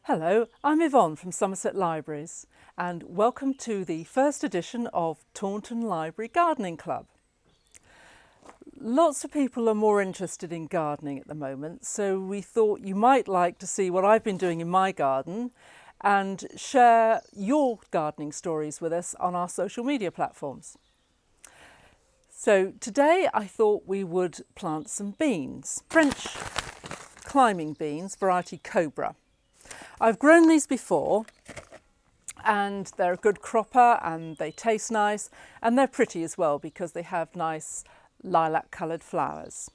Hello, I'm Yvonne from Somerset Libraries and welcome to the first edition of Taunton Library Gardening Club. Lots of people are more interested in gardening at the moment, so we thought you might like to see what I've been doing in my garden and share your gardening stories with us on our social media platforms. So today I thought we would plant some beans, French climbing beans, variety Cobra. I've grown these before and they're a good cropper and they taste nice and they're pretty as well because they have nice lilac coloured flowers.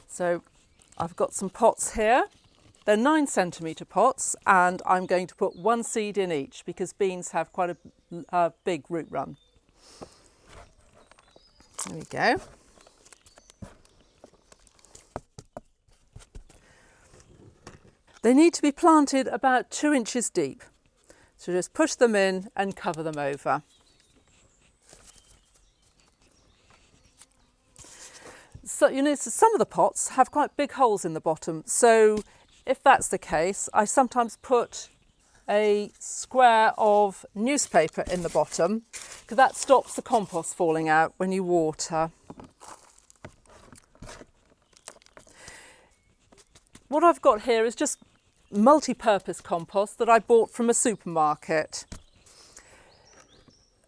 So I've got some pots here. They're 9cm pots and I'm going to put one seed in each because beans have quite a big root run. There we go. They need to be planted about 2 inches deep. So just push them in and cover them over. So some of the pots have quite big holes in the bottom. So if that's the case, I sometimes put a square of newspaper in the bottom because that stops the compost falling out when you water. What I've got here is just multi-purpose compost that I bought from a supermarket.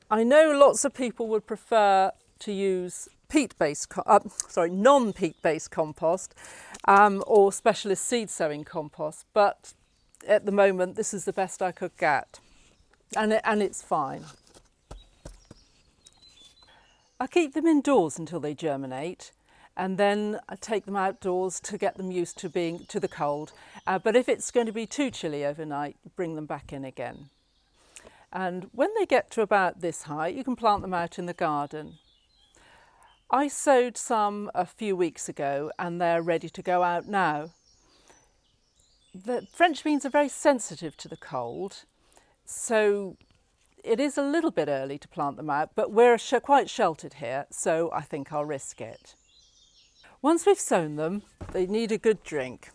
I know lots of people would prefer to use non-peat-based compost or specialist seed sowing compost, but at the moment this is the best I could get, and it's fine. I keep them indoors until they germinate. And then I take them outdoors to get them used to being to the cold. But if it's going to be too chilly overnight, bring them back in again. And when they get to about this height, you can plant them out in the garden. I sowed some a few weeks ago and they're ready to go out now. The French beans are very sensitive to the cold, so it is a little bit early to plant them out, but we're quite sheltered here, so I think I'll risk it. Once we've sown them, they need a good drink.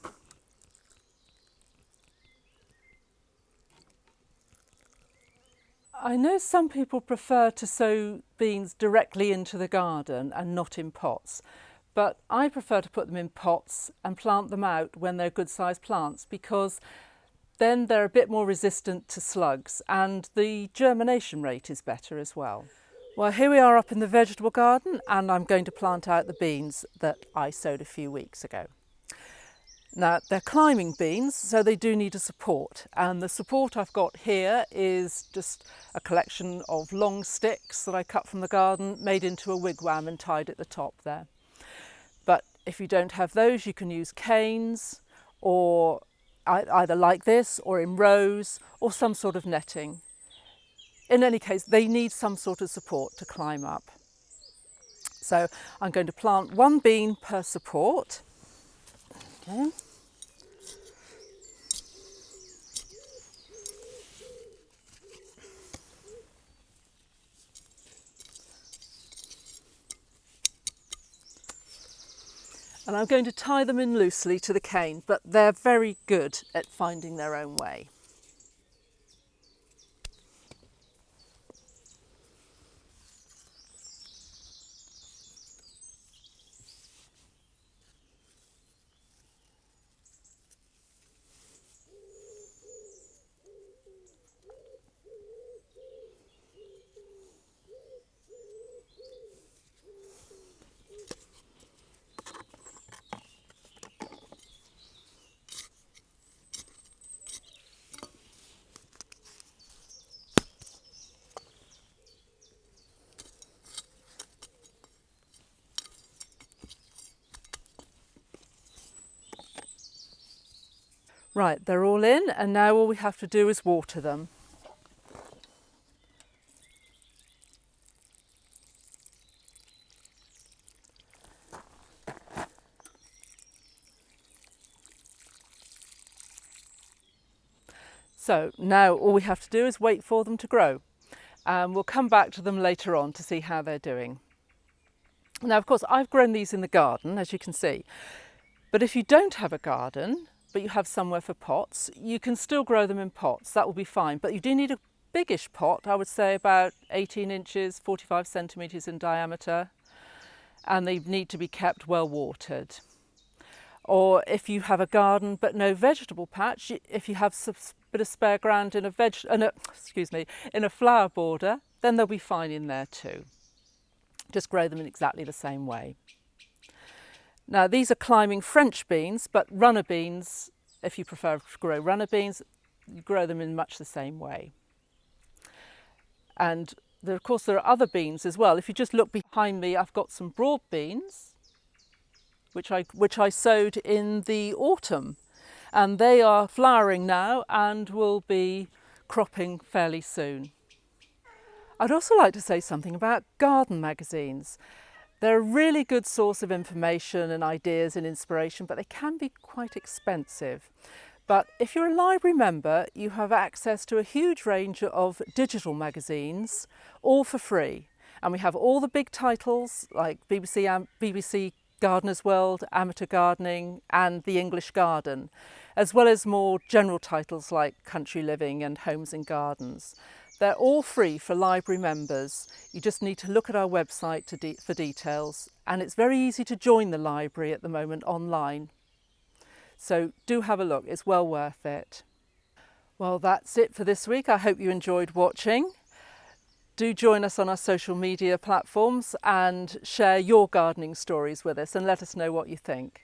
I know some people prefer to sow beans directly into the garden and not in pots, but I prefer to put them in pots and plant them out when they're good sized plants because then they're a bit more resistant to slugs and the germination rate is better as well. Well, here we are up in the vegetable garden and I'm going to plant out the beans that I sowed a few weeks ago. Now, they're climbing beans, so they do need a support. And the support I've got here is just a collection of long sticks that I cut from the garden, made into a wigwam and tied at the top there. But if you don't have those, you can use canes or either like this or in rows or some sort of netting. In any case, they need some sort of support to climb up. So I'm going to plant one bean per support. Okay. And I'm going to tie them in loosely to the cane, but they're very good at finding their own way. Right, they're all in and now all we have to do is water them. So now all we have to do is wait for them to grow. We'll come back to them later on to see how they're doing. Now, of course, I've grown these in the garden, as you can see. But if you don't have a garden, but you have somewhere for pots, you can still grow them in pots. That will be fine, but you do need a biggish pot, I would say about 18 inches, 45 centimetres in diameter, and they need to be kept well watered. Or if you have a garden but no vegetable patch, if you have a bit of spare ground in a flower border, then they'll be fine in there too. Just grow them in exactly the same way. Now these are climbing French beans, but runner beans, if you prefer to grow runner beans, you grow them in much the same way. And of course there are other beans as well. If you just look behind me, I've got some broad beans, which I sowed in the autumn, and they are flowering now and will be cropping fairly soon. I'd also like to say something about garden magazines. They're a really good source of information and ideas and inspiration, but they can be quite expensive. But if you're a library member, you have access to a huge range of digital magazines, all for free. And we have all the big titles like BBC Gardener's World, Amateur Gardening and The English Garden, as well as more general titles like Country Living and Homes and Gardens. They're all free for library members. You just need to look at our website for details, and it's very easy to join the library at the moment online. So do have a look, it's well worth it. Well, that's it for this week. I hope you enjoyed watching. Do join us on our social media platforms and share your gardening stories with us and let us know what you think.